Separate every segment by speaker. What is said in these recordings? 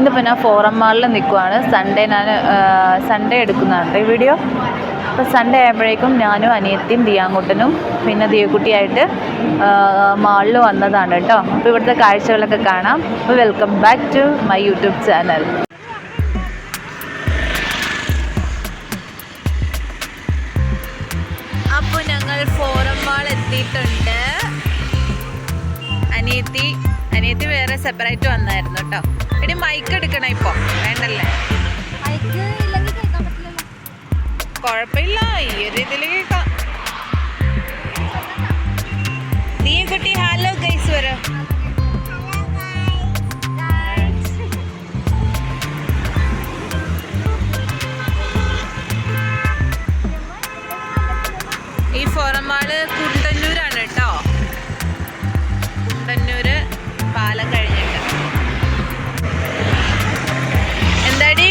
Speaker 1: ഇന്നിപ്പോൾ ഞാൻ ഫോറം മാളിൽ നിൽക്കുവാണ്. സൺഡേ എടുക്കുന്നതാണ് ഈ വീഡിയോ. അപ്പോൾ സൺഡേ ആയപ്പോഴേക്കും ഞാനും അനിയത്തിയും ദിയാങ്കുട്ടനും പിന്നെ ദിയക്കുട്ടിയായിട്ട് മാളിൽ വന്നതാണ് കേട്ടോ. അപ്പോൾ ഇവിടുത്തെ കാഴ്ചകളൊക്കെ കാണാം. അപ്പോൾ welcome back to my YouTube channel. അപ്പോൾ ഞങ്ങൾ ഫോറം മാൾ എത്തിയിട്ടുണ്ട്. അനിയത്തി വേറെ സെപ്പറേറ്റ് വന്നായിരുന്നു കേട്ടോ. എടി മൈക്ക് എടുക്കണം ഇപ്പൊ, വേണ്ടല്ലേ? കുഴപ്പമില്ല, ഈ ഒരു ഇതിൽ കേൾക്കാം. നീ കുട്ടി ഹലോ ഗൈസ് വരോ. ഈ ഫോറം മാള് കുണ്ടന്നൂരാണ് കേട്ടോ. കുണ്ടന്നൂര് പാലം കഴിഞ്ഞിട്ട്. എന്താടി?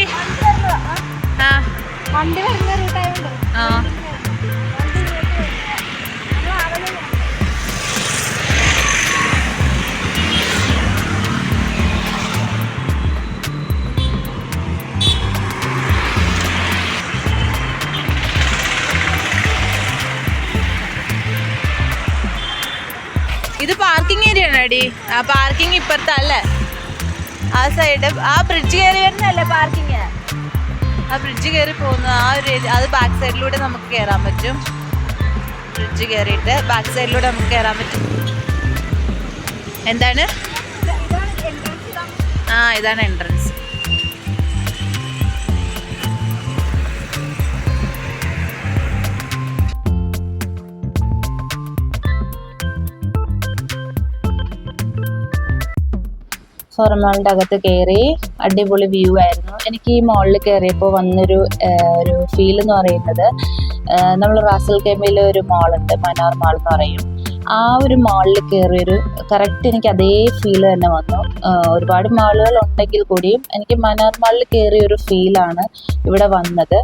Speaker 1: ഇത് പാർക്കിംഗ് ഏരിയ ആണ് അടി. ആ പാർക്കിംഗ് ഇപ്പുറത്തല്ലേ, ആ സൈഡ് ആ ബ്രിഡ്ജ് കയറി വരുന്നല്ലേ പാർക്കിങ്. ആ ബ്രിഡ്ജ് കയറി പോകുന്ന ആ ഒരു ഏരിയ, അത് ബാക്ക് സൈഡിലൂടെ നമുക്ക് കയറാൻ പറ്റും. ബ്രിഡ്ജ് കയറിയിട്ട് ബാക്ക് സൈഡിലൂടെ നമുക്ക് കയറാൻ പറ്റും. എന്താണ്? ആ ഇതാണ് എൻട്രൻസ്. ഫോറം മാളിൻ്റെ അകത്ത് കയറി. അടിപൊളി വ്യൂ ആയിരുന്നു. എനിക്ക് ഈ മാളിൽ കയറിയപ്പോൾ വന്നൊരു ഫീൽ എന്ന് പറയുന്നത്, നമ്മൾ റാസൽ ഖൈമയിൽ ഒരു മാളുണ്ട്, മനാർ മാൾ എന്ന് പറയും. ആ ഒരു മാളിൽ കയറിയൊരു കറക്റ്റ് എനിക്ക് അതേ ഫീൽ തന്നെ വന്നു. ഒരുപാട് മാളുകൾ ഉണ്ടെങ്കിൽ കൂടിയും എനിക്ക് മനാർ മാളിൽ കയറിയൊരു ഫീലാണ് ഇവിടെ വന്നത്.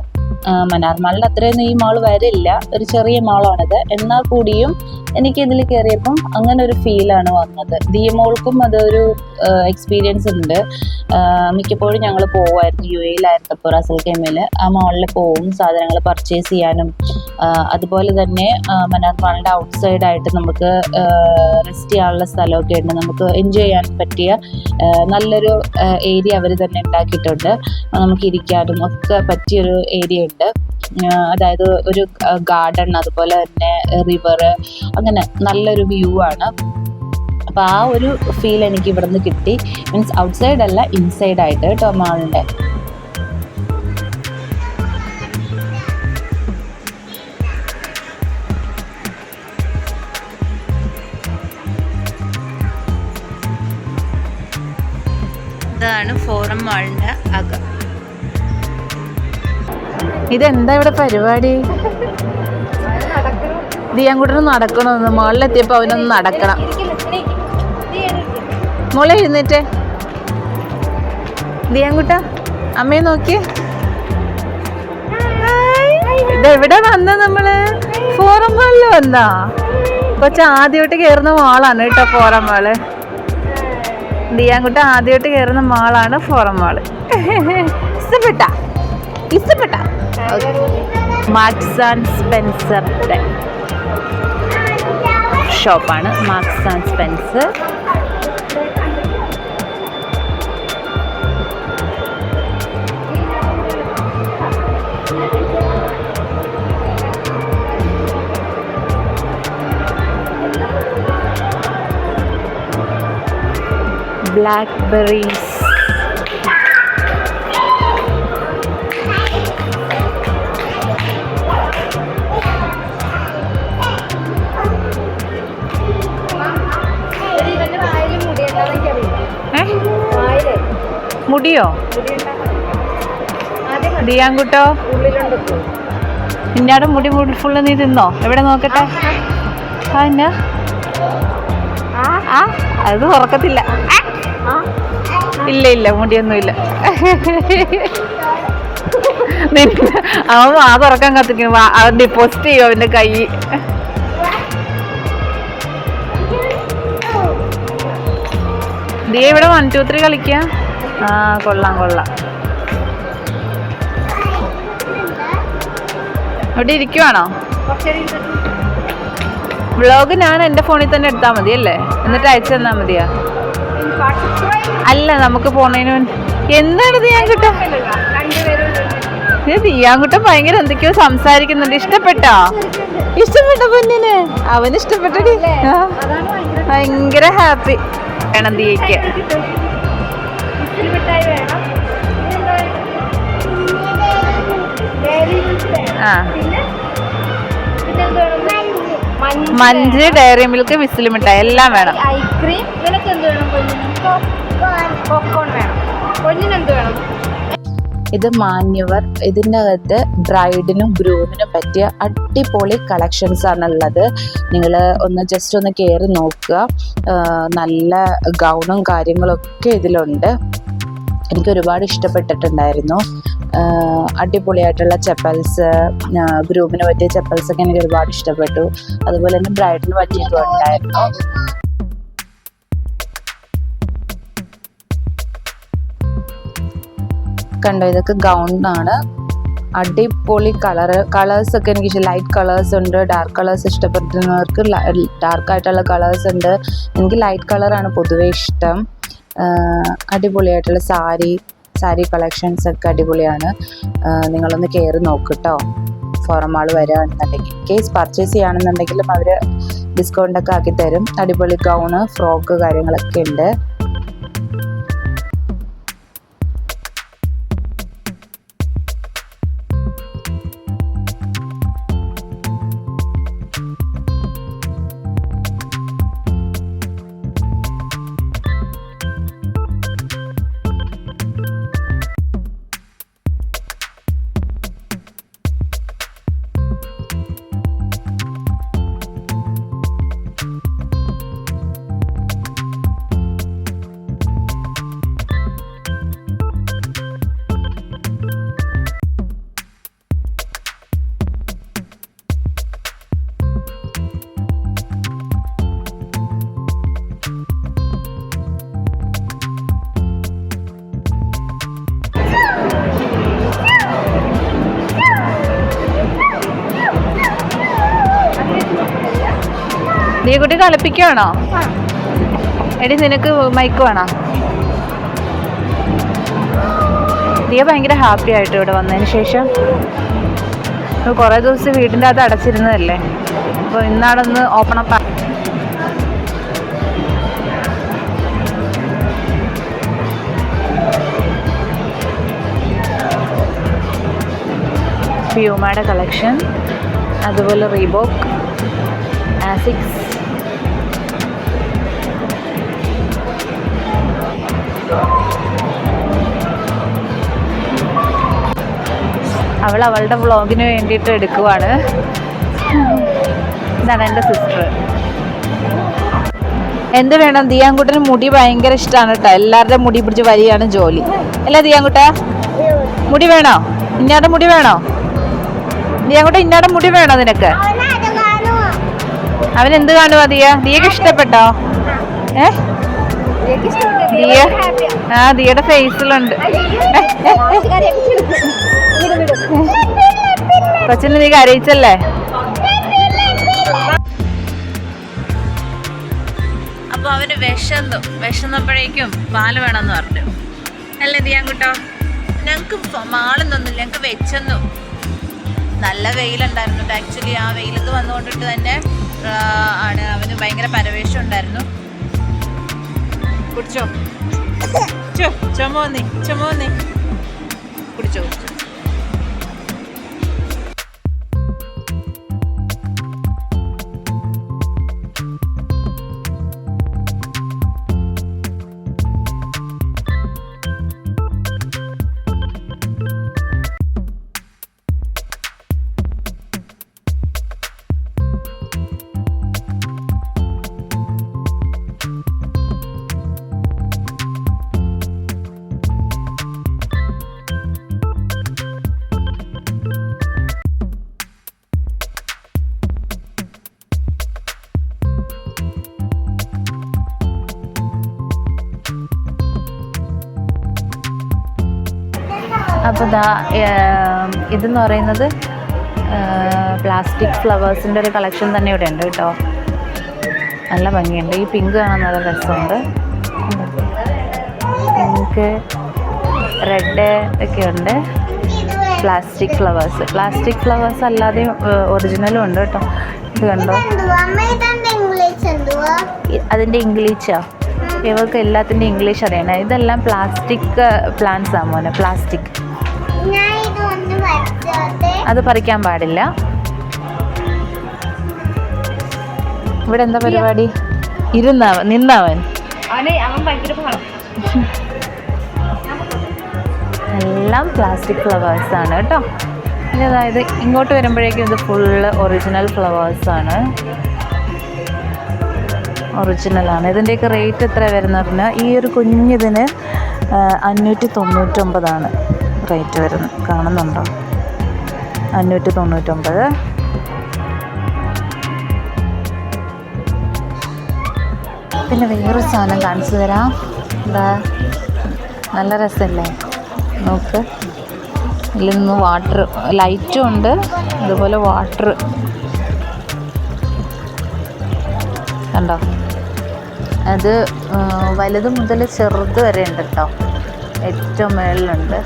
Speaker 1: മനാർ മാളിൻ്റെ അത്രയൊന്നും ഈ മാൾ വരില്ല, ഒരു ചെറിയ മാളാണിത്. എന്നാൽ കൂടിയും എനിക്ക് ഇതിൽ കയറിയപ്പം അങ്ങനെ ഒരു ഫീലാണ് വന്നത്. ദിയമോൾക്കും അതൊരു എക്സ്പീരിയൻസ് ഉണ്ട്. മിക്കപ്പോഴും ഞങ്ങൾ പോവായിരുന്നു, UAE-ലായിരുന്നപ്പോൾ റാസൽ ഖൈമയിൽ ആ മാളിൽ പോവും സാധനങ്ങൾ പർച്ചേസ് ചെയ്യാനും. അതുപോലെ തന്നെ മനാർ മാളിൻ്റെ ഔട്ട് സൈഡായിട്ട് നമുക്ക് റെസ്റ്റ് ചെയ്യാനുള്ള സ്ഥലമൊക്കെ ഉണ്ട്. നമുക്ക് എൻജോയ് ചെയ്യാൻ പറ്റിയ നല്ലൊരു ഏരിയ അവർ തന്നെ ഉണ്ടാക്കിയിട്ടുണ്ട്. നമുക്ക് ഇരിക്കാനും ഒക്കെ പറ്റിയൊരു ഏരിയ ഉണ്ട്. അതായത് ഒരു ഗാർഡൻ, അതുപോലെ തന്നെ റിവർ, അങ്ങനെ നല്ലൊരു വ്യൂ ആണ്. അപ്പോൾ ആ ഒരു ഫീൽ എനിക്ക് ഇവിടുന്ന് കിട്ടി. മീൻസ് ഔട്ട്സൈഡ് അല്ല, ഇൻസൈഡ് ആയിട്ട് കേട്ടോ മാളിൻ്റെ. ഇതാണ് ഫോറം മാളിൻ്റെ അകം. ഇതെന്താ ഇവിടെ പരിപാടി? ദിയാങ്കുട്ടന് നടക്കണമെന്ന്. മുകളിലെത്തിയപ്പോൾ അവനൊന്ന് നടക്കണം. മോളെ എഴുന്നേറ്റേ. ദിയാങ്കുട്ട അമ്മയെ നോക്കിയേ. ഇതെവിടെ വന്ന നമ്മള്? ഫോറം മാളിൽ വന്നാ? കൊച്ച ആദ്യമായിട്ട് കയറുന്ന മാളാണ് കേട്ടോ ഫോറം മാള്. ദിയാങ്കുട്ട ആദ്യമായിട്ട് കയറുന്ന മാളാണ് ഫോറം മാള്. ഇഷ്ടപ്പെട്ട മാർക്സ് ആൻഡ് സ്പെൻസറിന്റെ ഷോപ്പാണ്. Marks and Spencer. ബ്ലാക്ക്ബെറീസ്. മുടിയോ? ദിയാങ്കുട്ടോ നിന്നാടെ മുടി ഫുള്ള് നീ തിന്നോ? എവിടെ നോക്കട്ടെ. അത് തുറക്കത്തില്ല. ഇല്ല മുടിയൊന്നുമില്ല. അവൻ ആ തുറക്കാൻ കത്തിക്കണം. അവൻ ഡിപ്പോസിറ്റ് ചെയ്യും അവന്റെ കൈ. ദിയ ഇവിടെ 1 2 3 കളിക്കാം. ആ കൊള്ളാം കൊള്ളാം. ഇവിടെ ഇരിക്കുവാണോ? വ്ളോഗ് ഞാൻ എൻ്റെ ഫോണിൽ തന്നെ എടുത്താൽ മതി അല്ലേ? എന്നിട്ട് അയച്ചു തന്നാൽ മതിയാ? അല്ല, നമുക്ക് പോണതിന് എന്താണ് ദിയാൻകുട്ടൻ? ദിയാൻകുട്ടൻ ഭയങ്കര എന്തൊക്കെയോ സംസാരിക്കുന്നുണ്ട്. ഇഷ്ടപ്പെട്ടോ? ഇഷ്ടപ്പെട്ട പൊന്നിന്? അവന് ഇഷ്ടപ്പെട്ടടി. ഭയങ്കര ഹാപ്പി വേണം ദിയയ്ക്ക്. ആ മഞ്ച്, ഡയറി മിൽക്ക്, വിസിൽ മിഠായി എല്ലാം വേണം.
Speaker 2: ഐസ്ക്രീം. നിനക്ക് എന്ത് വേണം? പോപ്കോൺ വേണം. പൊന്നിനെന്ത് വേണം?
Speaker 1: ഇത് മാന്യവർ. ഇതിൻ്റെ അകത്ത് ബ്രൈഡിനും ഗ്രൂമിനും പറ്റിയ അടിപൊളി കളക്ഷൻസ് ആണുള്ളത്. നിങ്ങൾ ജസ്റ്റ് ഒന്ന് കയറി നോക്കുക. നല്ല ഗൗണും കാര്യങ്ങളൊക്കെ ഇതിലുണ്ട്. എനിക്ക് ഒരുപാട് ഇഷ്ടപ്പെട്ടിട്ടുണ്ടായിരുന്നു. അടിപൊളിയായിട്ടുള്ള ചെപ്പൽസ്, ഗ്രൂമിന് പറ്റിയ ചെപ്പൽസൊക്കെ എനിക്ക് ഒരുപാട് ഇഷ്ടപ്പെട്ടു. അതുപോലെ തന്നെ ബ്രൈഡിന് പറ്റിയിട്ടുണ്ടായിരുന്നു. കണ്ടോ, ഇതൊക്കെ ഗൗണാണ്. അടിപൊളി കളേഴ്സ് ഒക്കെ എനിക്ക് ഇഷ്ടം. ലൈറ്റ് കളേഴ്സ് ഉണ്ട്, ഡാർക്ക് കളേഴ്സ് ഇഷ്ടപ്പെടുന്നവർക്ക് ഡാർക്കായിട്ടുള്ള കളേഴ്സ് ഉണ്ട്. എനിക്ക് ലൈറ്റ് കളറാണ് പൊതുവെ ഇഷ്ടം. അടിപൊളിയായിട്ടുള്ള സാരി കളക്ഷൻസ് ഒക്കെ അടിപൊളിയാണ്. നിങ്ങളൊന്ന് കയറി നോക്കിട്ടോ. ഫോറം മാൾ വരികയാണെന്നുണ്ടെങ്കിൽ, കേസ് പർച്ചേസ് ചെയ്യുകയാണെന്നുണ്ടെങ്കിലും അവർ ഡിസ്കൗണ്ടൊക്കെ ആക്കി തരും. അടിപൊളി ഗൗണ്, ഫ്രോക്ക് കാര്യങ്ങളൊക്കെ ഉണ്ട്. നീ കുട്ടി കളിപ്പിക്കുകയാണോ? എടി, നിനക്ക് മൈക്ക് വേണോ? നീ ഭയങ്കര ഹാപ്പി ആയിട്ട് ഇവിടെ വന്നതിന് ശേഷം. കുറേ ദിവസം വീടിൻ്റെ അകത്ത് അടച്ചിരുന്നതല്ലേ, അപ്പോൾ ഇന്നാടൊന്ന് ഓപ്പൺ അപ്പ്. പ്യൂമയുടെ കളക്ഷൻ, അതുപോലെ റീബോക്ക്, ആസിക്സ്, അവളുടെ വ്ളോഗിന് വേണ്ടിയിട്ട് എടുക്കുവാണ്. ഇതാണ് എൻ്റെ സിസ്റ്റർ. എന്ത് വേണം? ദിയാൻകുട്ടന് മുടി ഭയങ്കര ഇഷ്ടമാണ് കേട്ടോ. എല്ലാവരുടെയും മുടി പിടിച്ച് വരികയാണ് ജോലി. അല്ല ദിയാൻകുട്ട, മുടി വേണോ? ഇന്നാടെ മുടി വേണോ? ദിയാൻകുട്ട, ഇന്നാടെ മുടി വേണോ നിനക്ക്? അവനെന്ത് കാണുവാ ദിയക്ക് ഇഷ്ടപ്പെട്ടോ? ദിയയുടെ ഫേസിലുണ്ട്. കൊച്ചിന് നീ കരയിച്ചല്ലേ? അപ്പൊ അവന് വിശന്നപ്പോഴേക്കും പാല് വേണമെന്ന് പറഞ്ഞു അല്ലേ ദിയാൻകുട്ടോ? ഞങ്ങക്ക് മാളൊന്നൊന്നുമില്ല, ഞങ്ങക്ക് വെച്ചെന്നു. നല്ല വെയിലുണ്ടായിരുന്നു. ആക്ച്വലി ആ വെയിലത്ത് വന്നുകൊണ്ടിട്ട് തന്നെ ആണ് അവന് ഭയങ്കര പരവേശം ഉണ്ടായിരുന്നു. കുടിച്ചോ? ചുമോന്നി കുടിച്ചോ. അപ്പോൾ ഇതാ ഇതെന്ന് പറയുന്നത് പ്ലാസ്റ്റിക് ഫ്ലവേഴ്സിൻ്റെ ഒരു കളക്ഷൻ തന്നെ ഇവിടെ ഉണ്ട് കേട്ടോ. നല്ല ഭംഗിയുണ്ട്. ഈ പിങ്ക് കാണാൻ നല്ല രസമുണ്ട്. പിങ്ക്, റെഡ് ഒക്കെ ഉണ്ട്. പ്ലാസ്റ്റിക് ഫ്ലവേഴ്സ് അല്ലാതെയും ഒറിജിനലും ഉണ്ട് കേട്ടോ. ഇത് കണ്ടോ, അതിൻ്റെ ഇംഗ്ലീഷാ. ഇവർക്ക് എല്ലാത്തിൻ്റെ ഇംഗ്ലീഷ് അറിയണം. ഇതെല്ലാം പ്ലാസ്റ്റിക് പ്ലാന്റ്സ് ആ മോനെ, പ്ലാസ്റ്റിക്. അത് പറിക്കാൻ പാടില്ല. ഇവിടെ എന്താ പരിപാടി? നിന്നവൻ എല്ലാം പ്ലാസ്റ്റിക് ഫ്ലവേഴ്സാണ് കേട്ടോ. ഇനി അതായത് ഇങ്ങോട്ട് വരുമ്പോഴേക്കും ഇത് ഫുള്ള് ഒറിജിനൽ ഫ്ലവേഴ്സാണ്. ഒറിജിനലാണ്. ഇതിൻ്റെയൊക്കെ റേറ്റ് എത്ര വരുന്നത് പറഞ്ഞാൽ ഈ ഒരു കുഞ്ഞിതിന് 599 റേറ്റ് വരുന്നത്. കാണുന്നുണ്ടോ? 599. പിന്നെ വേറൊരു സാധനം കാണിച്ചു തരാം. എന്താ, നല്ല രസമല്ലേ? നോക്ക്, ഇതിൽ നിന്ന് വാട്ടർ ലൈറ്റും ഉണ്ട്, അതുപോലെ വാട്ടർ കണ്ടോ. അത് വലുത് മുതൽ ചെറുത് വരെ ഉണ്ട് കേട്ടോ. ഏറ്റവും മുകളിലുണ്ട്.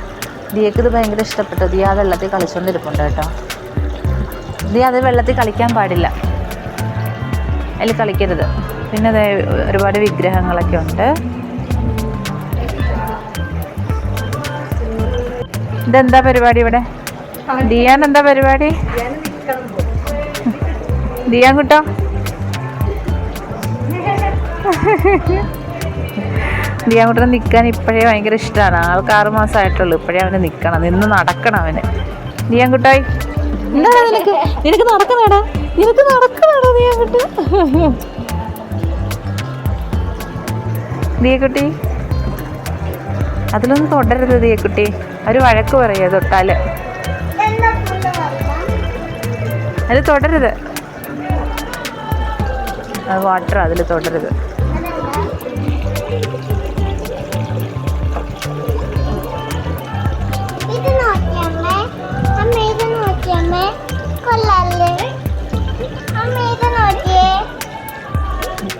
Speaker 1: ദിയക്ക് ഇത് ഭയങ്കര ഇഷ്ടപ്പെട്ടു. ദിയ ആ വെള്ളത്തിൽ കളിച്ചുകൊണ്ടിരിപ്പുണ്ട് കേട്ടോ. ദിയ അത് വെള്ളത്തിൽ കളിക്കാൻ പാടില്ല, അതിൽ കളിക്കരുത്. പിന്നെ അത് ഒരുപാട് വിഗ്രഹങ്ങളൊക്കെ ഉണ്ട്. ഇതെന്താ പരിപാടി ഇവിടെ? ദിയാൻ എന്താ പരിപാടി? ദിയാൻ കുട്ടോ, ദിയാൻകുട്ടന് നിൽക്കാൻ ഇപ്പോഴേ ഭയങ്കര ഇഷ്ടമാണ്. ആൾക്ക് 6 മാസമായിട്ടുള്ളൂ. ഇപ്പോഴേ അവന് നിൽക്കണം, നിന്ന് നടക്കണം അവന്. ദിയാൻകുട്ടായി, എന്താ നിനക്ക് നടക്കണേടാ ദിയാൻകുട്ടി. ദിയക്കുട്ടി, അതിലൊന്നും തൊടരുത് ദിയക്കുട്ടി. അവർ വഴക്ക് പറയുക തൊട്ടാൽ. അത് തൊടരുത്, അത് വാട്ടർ, അതിൽ തൊടരുത്.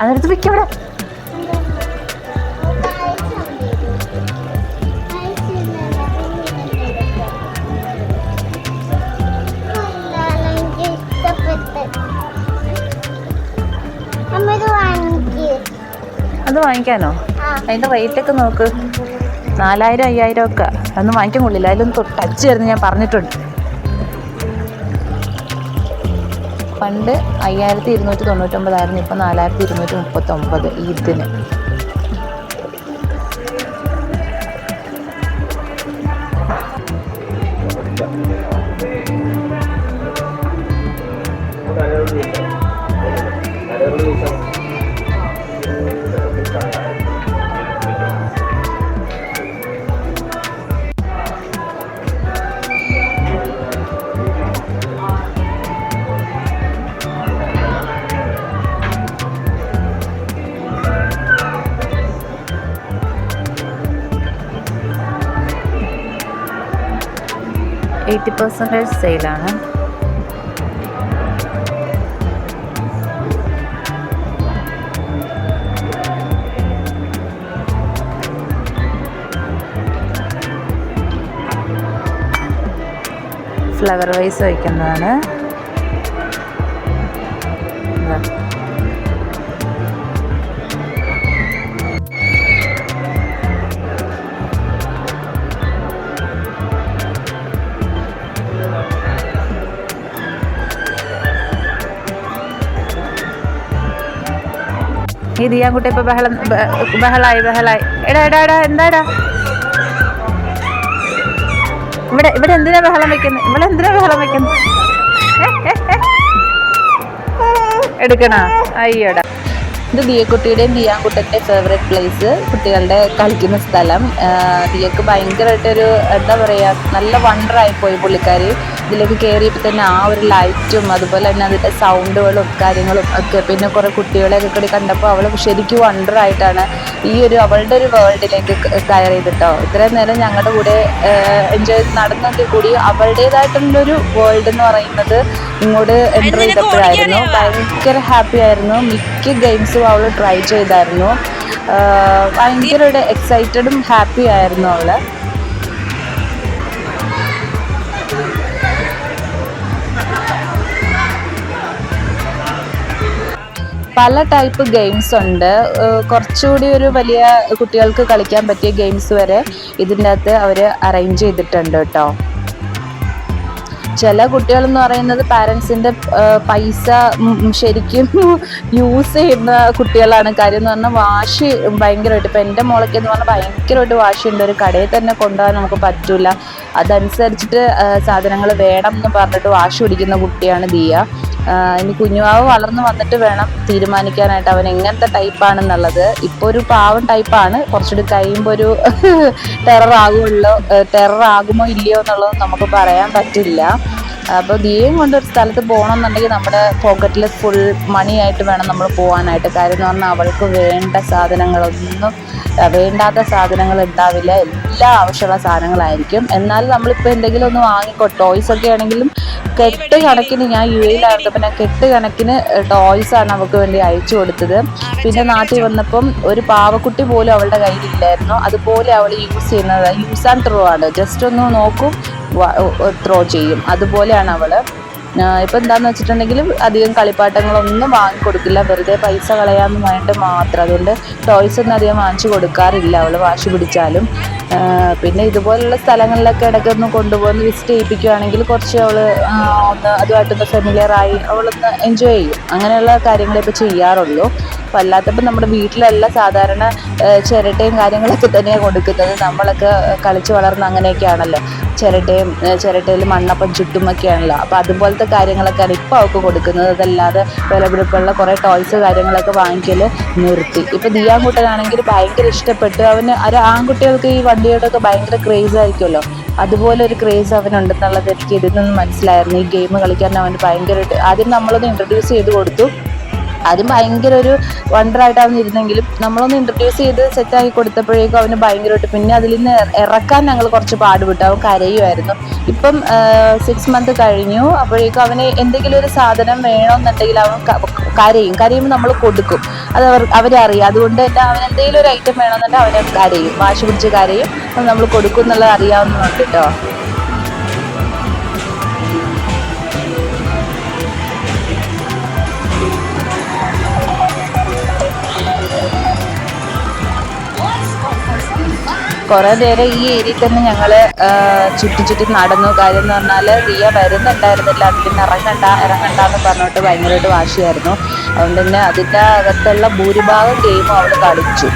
Speaker 1: അതെടുത്ത് വെക്കവിടെ. അത് വാങ്ങിക്കാനോ? അതിൻ്റെ റേറ്റൊക്കെ നോക്ക്. 4000 5000 ഒക്കെ. അതൊന്നും വാങ്ങിക്കാൻ കൊള്ളില്ല. അതിലൊന്നും ടച്ച് വരുന്ന ഞാൻ പറഞ്ഞിട്ടുണ്ട്. പണ്ട് 5299 ഇപ്പം 4239 ഇതിന്. %80 സെയിലാണ്. Flower vase വയ്ക്കുന്നതാണ്. ഈ ദിയാൻകുട്ടി ഇപ്പൊ ബഹളായി. എടാ എന്താടാ ഇവിടെ എന്തിനാ ബഹളം വെക്കുന്നത്? എടുക്കണ? അയ്യോടാ, ഇത് ദിയക്കുട്ടിയുടെയും ദിയാൻകുട്ടൻ്റെയും ഫേവറേറ്റ് പ്ലേസ്, കുട്ടികളുടെ കളിക്കുന്ന സ്ഥലം. ദിയക്ക് ഭയങ്കരമായിട്ടൊരു എന്താ പറയുക, നല്ല വണ്ടറായിപ്പോയി പുള്ളിക്കാരി. ഇതിലേക്ക് കയറിയപ്പോൾ തന്നെ ആ ഒരു ലൈറ്റും അതുപോലെ തന്നെ അതിൻ്റെ സൗണ്ടുകളും കാര്യങ്ങളും ഒക്കെ, പിന്നെ കുറേ കുട്ടികളെയൊക്കെ കൂടി കണ്ടപ്പോൾ അവൾ ശരിക്കും വണ്ടറായിട്ടാണ് ഈ ഒരു അവളുടെ ഒരു വേൾഡിലേക്ക് കയറിയത് കേട്ടോ. ഇത്രയും നേരം ഞങ്ങളുടെ കൂടെ എൻജോയ് നടന്നെങ്കിൽ കൂടി അവളുടേതായിട്ടുള്ളൊരു വേൾഡ് എന്ന് പറയുന്നത് ഇങ്ങോട്ട് എൻ്റർ ചെയ്തപ്പോഴായിരുന്നു. ഭയങ്കര ഹാപ്പി ആയിരുന്നു. മിക്ക ഗെയിംസും അവൾ ട്രൈ ചെയ്തായിരുന്നു. ഭയങ്കര എക്സൈറ്റഡും ഹാപ്പി ആയിരുന്നു അവള്. പല ടൈപ്പ് ഗെയിംസ് ഉണ്ട്. കുറച്ചുകൂടി ഒരു വലിയ കുട്ടികൾക്ക് കളിക്കാൻ പറ്റിയ ഗെയിംസ് വരെ ഇതിൻ്റെ അകത്ത് അവർ അറേഞ്ച് ചെയ്തിട്ടുണ്ട് കേട്ടോ. ചില കുട്ടികളെന്ന് പറയുന്നത് പാരൻസിൻ്റെ പൈസ ശരിക്കും യൂസ് ചെയ്യുന്ന കുട്ടികളാണ്. കാര്യം എന്ന് പറഞ്ഞാൽ വാശി ഭയങ്കരമായിട്ട്, ഇപ്പം എൻ്റെ മോളൊക്കെ എന്ന് പറഞ്ഞാൽ ഭയങ്കരമായിട്ട് വാശിയുണ്ട്. ഒരു കടയിൽ തന്നെ കൊണ്ടുപോകാൻ നമുക്ക് പറ്റില്ല. അതനുസരിച്ചിട്ട് സാധനങ്ങൾ വേണം എന്ന് പറഞ്ഞിട്ട് വാശി പിടിക്കുന്ന കുട്ടിയാണ് ദിയ. ഇനി കുഞ്ഞുവാവ് വളർന്ന് വന്നിട്ട് വേണം തീരുമാനിക്കാനായിട്ട് അവൻ എങ്ങനത്തെ ടൈപ്പാണെന്നുള്ളത്. ഇപ്പോൾ ഒരു പാവം ടൈപ്പാണ്. കുറച്ചുകൂടി കഴിയുമ്പോൾ ഒരു ടെററാകുമോ ഇല്ലയോ എന്നുള്ളത് നമുക്ക് പറയാൻ പറ്റില്ല. അപ്പോൾ ദിയയും കൊണ്ടൊരു സ്ഥലത്ത് പോകണമെന്നുണ്ടെങ്കിൽ നമ്മുടെ പോക്കറ്റിൽ ഫുൾ മണിയായിട്ട് വേണം നമ്മൾ പോകാനായിട്ട്. കാര്യം എന്ന് പറഞ്ഞാൽ അവൾക്ക് വേണ്ട സാധനങ്ങളൊന്നും, വേണ്ടാത്ത സാധനങ്ങൾ ഉണ്ടാവില്ല. എല്ലാ ആവശ്യമുള്ള സാധനങ്ങളായിരിക്കും. എന്നാലും നമ്മളിപ്പോൾ എന്തെങ്കിലും ഒന്ന് വാങ്ങിക്കോ, ടോയ്സ് ഒക്കെ ആണെങ്കിലും കെട്ട് കണക്കിന്, ഞാൻ UAE-ലായിരുന്നപ്പോൾ ഞാൻ കെട്ട് കണക്കിന് ടോയ്സാണ് അവൾക്ക് വേണ്ടി അയച്ചു കൊടുത്തത്. പിന്നെ നാട്ടിൽ വന്നപ്പം ഒരു പാവക്കുട്ടി പോലും അവളുടെ കയ്യിലില്ലായിരുന്നു. അതുപോലെ അവൾ യൂസ് ചെയ്യുന്നത് യൂസ് ആൻഡ് ത്രോ ആണ്. ജസ്റ്റ് ഒന്ന് നോക്കും, ത്രോ ചെയ്യും. അതുപോലെയാണ് അവൾ. ഇപ്പം എന്താണെന്ന് വെച്ചിട്ടുണ്ടെങ്കിൽ അധികം കളിപ്പാട്ടങ്ങളൊന്നും വാങ്ങിക്കൊടുക്കില്ല, വെറുതെ പൈസ കളയാമെന്ന് പറഞ്ഞിട്ട് മാത്രം. അതുകൊണ്ട് ടോയ്സ് ഒന്നും അധികം വാങ്ങിച്ചു കൊടുക്കാറില്ല അവൾ വാശി പിടിച്ചാലും. പിന്നെ ഇതുപോലുള്ള സ്ഥലങ്ങളിലൊക്കെ ഇടയ്ക്കൊന്ന് കൊണ്ടുപോകുന്ന വിസിറ്റ് ചെയ്യിപ്പിക്കുകയാണെങ്കിൽ കുറച്ച് അവൾ ഒന്ന് അതുമായിട്ടൊന്ന് ഫെമിലിയറായി അവളൊന്ന് എൻജോയ് ചെയ്യും. അങ്ങനെയുള്ള കാര്യങ്ങളെ ഇപ്പോൾ ചെയ്യാറുള്ളൂ. അപ്പോൾ അല്ലാത്തപ്പോൾ നമ്മുടെ വീട്ടിലെല്ലാം സാധാരണ ചിരട്ടയും കാര്യങ്ങളൊക്കെ തന്നെയാണ് കൊടുക്കുന്നത്. നമ്മളൊക്കെ കളിച്ച് വളർന്ന് അങ്ങനെയൊക്കെയാണല്ലോ, ചിരട്ടയിൽ മണ്ണപ്പം ചുറ്റുമൊക്കെയാണല്ലോ. അപ്പോൾ അതുപോലത്തെ കാര്യങ്ങളൊക്കെയാണ് ഇപ്പോൾ അവൾക്ക് കൊടുക്കുന്നത്. അതല്ലാതെ വിലപിടിപ്പുള്ള കുറേ ടോയ്സ് കാര്യങ്ങളൊക്കെ വാങ്ങിക്കൽ നിർത്തി. ഇപ്പോൾ ദിയാൻകുട്ടനാണെങ്കിൽ ഭയങ്കര ഇഷ്ടപ്പെട്ടു. അവന് ഒരു ആൺകുട്ടികൾക്ക് ഈ വണ്ടിയോടൊക്കെ ഭയങ്കര ക്രേസ് ആയിരിക്കുമല്ലോ, അതുപോലെ ഒരു ക്രേസ് അവനുണ്ടെന്നുള്ളത് എനിക്ക് ഇതിൽ നിന്ന് മനസ്സിലായിരുന്നു. ഈ ഗെയിം കളിക്കാൻ അവന് ഭയങ്കരമായിട്ട് ആദ്യം നമ്മളൊന്ന് ഇൻട്രൊഡ്യൂസ് ചെയ്ത് കൊടുത്തു. ആദ്യം ഭയങ്കര ഒരു വണ്ടറായിട്ടാണ് ഇരുന്നെങ്കിലും നമ്മളൊന്ന് ഇൻട്രൊഡ്യൂസ് ചെയ്ത് സെറ്റാക്കി കൊടുത്തപ്പോഴേക്കും അവന് ഭയങ്കരമായിട്ട്, പിന്നെ അതിൽ നിന്ന് ഇറക്കാൻ ഞങ്ങൾ കുറച്ച് പാടുപെട്ടു. അവൻ കരയുമായിരുന്നു. ഇപ്പം 6 months കഴിഞ്ഞു. അപ്പോഴേക്കും അവന് എന്തെങ്കിലും ഒരു സാധനം വേണമെന്നുണ്ടെങ്കിൽ അവൻ കരയുമ്പോൾ നമ്മൾ കൊടുക്കും. അത് അവരറിയാം. അതുകൊണ്ട് തന്നെ അവൻ എന്തെങ്കിലും ഒരു ഐറ്റം വേണമെന്നുണ്ടെങ്കിൽ അവനെ കരയും, വാശി പിടിച്ച് കരയും. അത് നമ്മൾ കൊടുക്കും എന്നുള്ളത് അറിയാവുന്നതുകൊണ്ട് കേട്ടോ. കുറേ നേരം ഈ ഏരിയയിൽ തന്നെ ഞങ്ങൾ ചുറ്റി നടന്നു. കാര്യം എന്ന് പറഞ്ഞാൽ ദിയ വരുന്നുണ്ടായിരുന്നില്ല. അതിന് ഇറങ്ങണ്ടെന്ന് പറഞ്ഞിട്ട് ഭയങ്കരമായിട്ട് വാശിയായിരുന്നു. അതുകൊണ്ട് തന്നെ അതിൻ്റെ അകത്തുള്ള ഭൂരിഭാഗം ഗെയിമും അവൾ കളിച്ചു.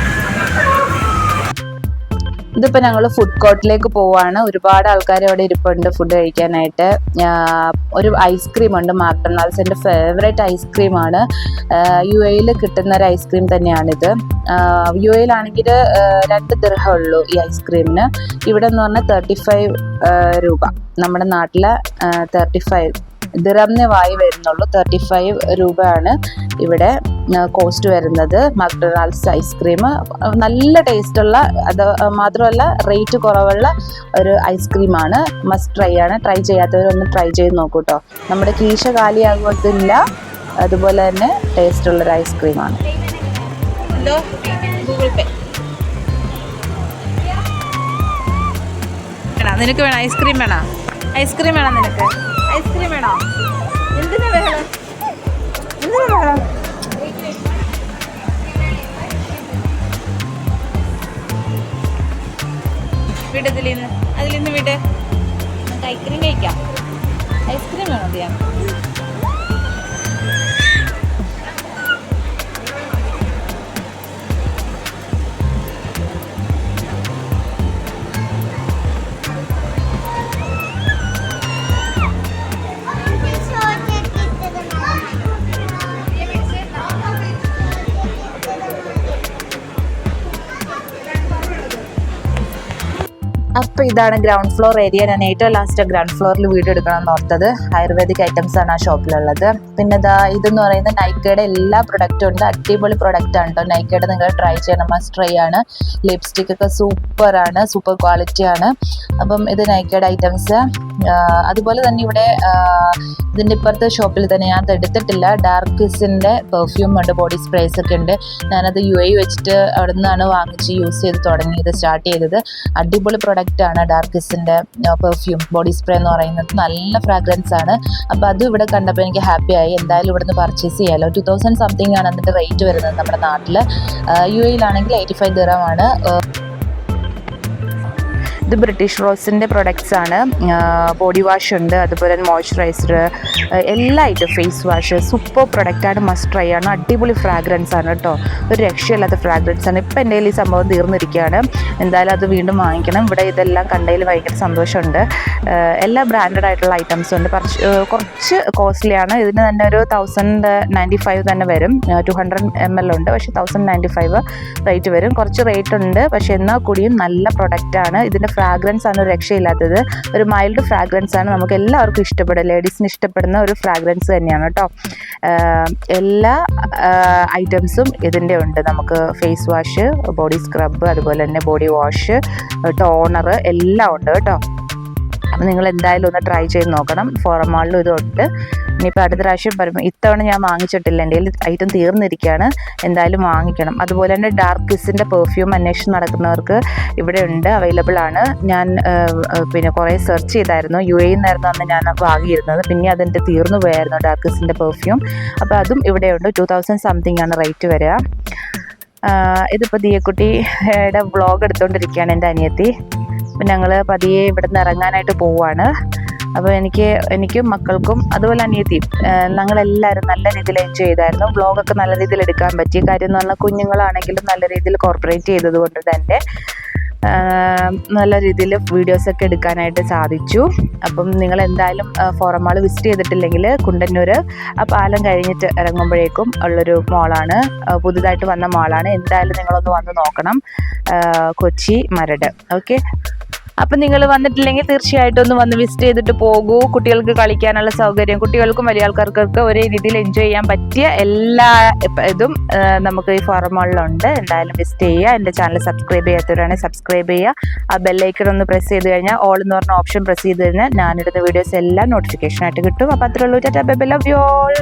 Speaker 1: ഇതിപ്പോൾ ഞങ്ങൾ ഫുഡ് കോർട്ടിലേക്ക് പോവാണ്. ഒരുപാട് ആൾക്കാർ അവിടെ ഇരിപ്പുണ്ട് ഫുഡ് കഴിക്കാനായിട്ട്. ഒരു ഐസ്ക്രീം ഉണ്ട്, മാക്ഡൊണാൾഡ്സ്. എൻ്റെ ഫേവറേറ്റ് ഐസ്ക്രീമാണ്. UAE-ൽ കിട്ടുന്ന ഒരു ഐസ്ക്രീം തന്നെയാണിത്. UAE-ലാണെങ്കിൽ 2 ദിർഹം ഉള്ളൂ ഈ ഐസ്ക്രീമിന്. ഇവിടെ എന്ന് പറഞ്ഞാൽ 35 രൂപ. നമ്മുടെ നാട്ടിലെ 35 ദിർഹംനെ വായി വരുന്നുള്ളൂ. 35 രൂപയാണ് ഇവിടെ കോസ്റ്റ് വരുന്നത്. മാക്ഡൊണാൾഡ്സ് ഐസ്ക്രീം നല്ല ടേസ്റ്റുള്ള, അത് മാത്രമല്ല റേറ്റ് കുറവുള്ള ഒരു ഐസ്ക്രീമാണ്. മസ്റ്റ് ട്രൈ ആണ്. ട്രൈ ചെയ്യാത്തവരൊന്ന് ട്രൈ ചെയ്ത് നോക്കൂ കേട്ടോ. നമ്മുടെ കീശ കാലിയാകത്തില്ല, അതുപോലെ തന്നെ ടേസ്റ്റുള്ളൊരു ഐസ്ക്രീമാണ്.
Speaker 2: ഗൂഗിൾ പേ നിനക്ക് വേണം ഐസ്ക്രീം? വേണം ഐസ്ക്രീം? വേണം നിനക്ക് ഐസ്ക്രീം? വേണോ? എന്തിനാ വേണം? അതിലിന്ന് വിട്. നമുക്ക് ഐസ്ക്രീം കഴിക്കാം. ഐസ്ക്രീം വേണോ ദിയാ?
Speaker 1: അപ്പോൾ ഇതാണ് ഗ്രൗണ്ട് ഫ്ലോർ ഏരിയ. ഞാൻ ഏറ്റവും ലാസ്റ്റ് ഗ്രൗണ്ട് ഫ്ലോറിൽ വീഡിയോ എടുക്കണമെന്ന് ഓർത്തത്. ആയുർവേദിക് ഐറ്റംസ് ആണ് ആ ഷോപ്പിലുള്ളത്. പിന്നെ ഇതെന്ന് പറയുന്നത് നൈക്കയുടെ എല്ലാ പ്രൊഡക്റ്റും ഉണ്ട്. അടിപൊളി പ്രൊഡക്റ്റ് ആണ് കേട്ടോ. നൈക്കയുടെ നിങ്ങൾ ട്രൈ ചെയ്യണം, മസ്റ്റ് ട്രൈ ആണ്. ലിപ്സ്റ്റിക് ഒക്കെ സൂപ്പറാണ്, സൂപ്പർ ക്വാളിറ്റി ആണ്. അപ്പം ഇത് നൈക്കയുടെ ഐറ്റംസ്. അതുപോലെ തന്നെ ഇവിടെ ഇതിൻ്റെ ഇപ്പുറത്തെ ഷോപ്പിൽ തന്നെ ഞാൻ അത് എടുത്തിട്ടില്ല, ഡാർക്കിസിൻ്റെ പെർഫ്യൂം ഉണ്ട്, ബോഡി സ്പ്രേസ് ഒക്കെ ഉണ്ട്. ഞാനത് UAE വെച്ചിട്ട് അവിടെ നിന്നാണ് വാങ്ങിച്ച് യൂസ് ചെയ്ത് തുടങ്ങിയത്, സ്റ്റാർട്ട് ചെയ്തത്. അടിപൊളി പ്രൊഡക്റ്റ് ആണ് ഡാർക്കിസിൻ്റെ പെർഫ്യൂം ബോഡി സ്പ്രേ എന്ന് പറയുന്നത്. നല്ല ഫ്രാഗ്രൻസ് ആണ്. അപ്പോൾ അതും ഇവിടെ കണ്ടപ്പോൾ എനിക്ക് ഹാപ്പി ആയി. എന്തായാലും ഇവിടുന്ന് പർച്ചേസ് ചെയ്യാമല്ലോ. 2000 സംതിങ് ആണ് അതിൻ്റെ റേറ്റ് വരുന്നത് നമ്മുടെ നാട്ടിൽ. UAE-ലാണെങ്കിൽ 85 ദിർഹം ആണ്. ഇത് ബ്രിട്ടീഷ് റോസിൻ്റെ പ്രൊഡക്ട്സ് ആണ്. ബോഡി വാഷ് ഉണ്ട്, അതുപോലെ തന്നെ മോയ്സ്ചറൈസർ, എല്ലാ ഐറ്റം, ഫേസ് വാഷ്, സൂപ്പർ പ്രൊഡക്റ്റാണ്, മസ്റ്റ് ട്രൈ ആണ്. അടിപൊളി ഫ്രാഗ്രൻസ് ആണ് കേട്ടോ, ഒരു രക്ഷയില്ലാത്ത ഫ്രാഗ്രൻസ് ആണ്. ഇപ്പം എൻ്റെ കയ്യിൽ ഈ സംഭവം തീർന്നിരിക്കുകയാണ്. എന്തായാലും അത് വീണ്ടും വാങ്ങിക്കണം. ഇവിടെ ഇതെല്ലാം കണ്ടതിൽ ഭയങ്കര സന്തോഷമുണ്ട്. എല്ലാ ബ്രാൻഡഡ് ആയിട്ടുള്ള ഐറ്റംസും ഉണ്ട്. കുറച്ച് കോസ്റ്റ്ലിയാണ്. ഇതിന് തന്നെ ഒരു 1095 തന്നെ വരും. 200 ml ഉണ്ട്, പക്ഷേ 1095 റേറ്റ് വരും. കുറച്ച് റേറ്റ് ഉണ്ട്, പക്ഷേ എന്നാൽ കൂടിയും നല്ല പ്രൊഡക്റ്റാണ്. ഇതിൻ്റെ ഫ്രാഗ്രൻസ് ആണ് ഒരു രക്ഷയില്ലാത്തത്. ഒരു മൈൽഡ് ഫ്രാഗ്രൻസ് ആണ്, നമുക്ക് എല്ലാവർക്കും ഇഷ്ടപ്പെടും. ലേഡീസിന് ഇഷ്ടപ്പെടുന്ന ഒരു ഫ്രാഗ്രൻസ് തന്നെയാണ് കേട്ടോ. എല്ലാ ഐറ്റംസും ഇതിൻ്റെ ഉണ്ട്. നമുക്ക് ഫേസ് വാഷ്, ബോഡി സ്ക്രബ്, അതുപോലെ തന്നെ ബോഡി വാഷ്, ടോണർ എല്ലാം ഉണ്ട് കേട്ടോ. അപ്പം നിങ്ങൾ എന്തായാലും ഒന്ന് ട്രൈ ചെയ്ത് നോക്കണം. ഫോറം മാളിലും ഇതുണ്ട്. ഇനിയിപ്പോൾ അടുത്ത പ്രാവശ്യം വരുമ്പോൾ, ഇത്തവണ ഞാൻ വാങ്ങിച്ചിട്ടില്ല, എൻ്റെ കയ്യിൽ ഐറ്റം തീർന്നിരിക്കുകയാണ്. എന്തായാലും വാങ്ങിക്കണം. അതുപോലെ തന്നെ ഡാർക്കിസിൻ്റെ പെർഫ്യൂം അന്വേഷണം നടക്കുന്നവർക്ക് ഇവിടെ ഉണ്ട്, അവൈലബിൾ ആണ്. ഞാൻ പിന്നെ കുറേ സെർച്ച് ചെയ്തായിരുന്നു. UAE നിന്നായിരുന്നു അന്ന് ഞാൻ വാങ്ങിയിരുന്നത്. പിന്നെ അതെൻ്റെ തീർന്നു പോയായിരുന്നു ഡാർക്കിസിൻ്റെ പെർഫ്യൂം. അപ്പോൾ അതും ഇവിടെയുണ്ട്. 2000 സംതിങ് ആണ് റേറ്റ് വരിക. ഇതിപ്പോൾ ദിയക്കുട്ടിയുടെ വ്ളോഗ് എടുത്തുകൊണ്ടിരിക്കുകയാണ് എൻ്റെ അനിയത്തി. അപ്പം ഞങ്ങൾ പതിയെ ഇവിടെ നിന്ന് ഇറങ്ങാനായിട്ട് പോവുകയാണ്. അപ്പോൾ എനിക്കും മക്കൾക്കും അതുപോലെ അനിയത്തിയും ഞങ്ങളെല്ലാവരും നല്ല രീതിയിൽ എൻജോയ് ചെയ്തായിരുന്നു. വ്ളോഗൊക്കെ നല്ല രീതിയിൽ എടുക്കാൻ പറ്റി. കാര്യം എന്ന് പറഞ്ഞാൽ കുഞ്ഞുങ്ങളാണെങ്കിലും നല്ല രീതിയിൽ കോർപ്പറേറ്റ് ചെയ്തത് കൊണ്ട് തന്നെ നല്ല രീതിയിൽ വീഡിയോസൊക്കെ എടുക്കാനായിട്ട് സാധിച്ചു. അപ്പം നിങ്ങൾ എന്തായാലും ഫോറം മാൾ വിസിറ്റ് ചെയ്തിട്ടില്ലെങ്കിൽ കുണ്ടന്നൂർ ആ പാലം കഴിഞ്ഞിട്ട് ഇറങ്ങുമ്പോഴേക്കും ഉള്ളൊരു മോളാണ്, പുതുതായിട്ട് വന്ന മോളാണ്. എന്തായാലും നിങ്ങളൊന്ന് വന്ന് നോക്കണം. കൊച്ചി മരട്. ഓക്കെ, അപ്പം നിങ്ങൾ വന്നിട്ടില്ലെങ്കിൽ തീർച്ചയായിട്ടും ഒന്ന് വന്ന് വിസിറ്റ് ചെയ്തിട്ട് പോകൂ. കുട്ടികൾക്ക് കളിക്കാനുള്ള സൗകര്യം, കുട്ടികൾക്കും വലിയ ആൾക്കാർക്കൊക്കെ ഒരേ രീതിയിൽ എൻജോയ് ചെയ്യാൻ പറ്റിയ എല്ലാ ഇതും നമുക്ക് ഈ ഫോറം മാളിലുണ്ട്. എന്തായാലും വിസിറ്റ് ചെയ്യുക. എൻ്റെ ചാനൽ സബ്സ്ക്രൈബ് ചെയ്യാത്തവരാണെങ്കിൽ സബ്സ്ക്രൈബ് ചെയ്യുക. ആ ബെല്ലൈക്കൺ ഒന്ന് പ്രസ് ചെയ്ത് കഴിഞ്ഞാൽ ഓൾ എന്ന് പറഞ്ഞ ഓപ്ഷൻ പ്രസ് ചെയ്ത് കഴിഞ്ഞാൽ ഞാനിടുന്ന വീഡിയോസ് എല്ലാം നോട്ടിഫിക്കേഷൻ ആയിട്ട് കിട്ടും. അപ്പോൾ അത്രേ ഉള്ളൂ. Tata, bye bye, love you all.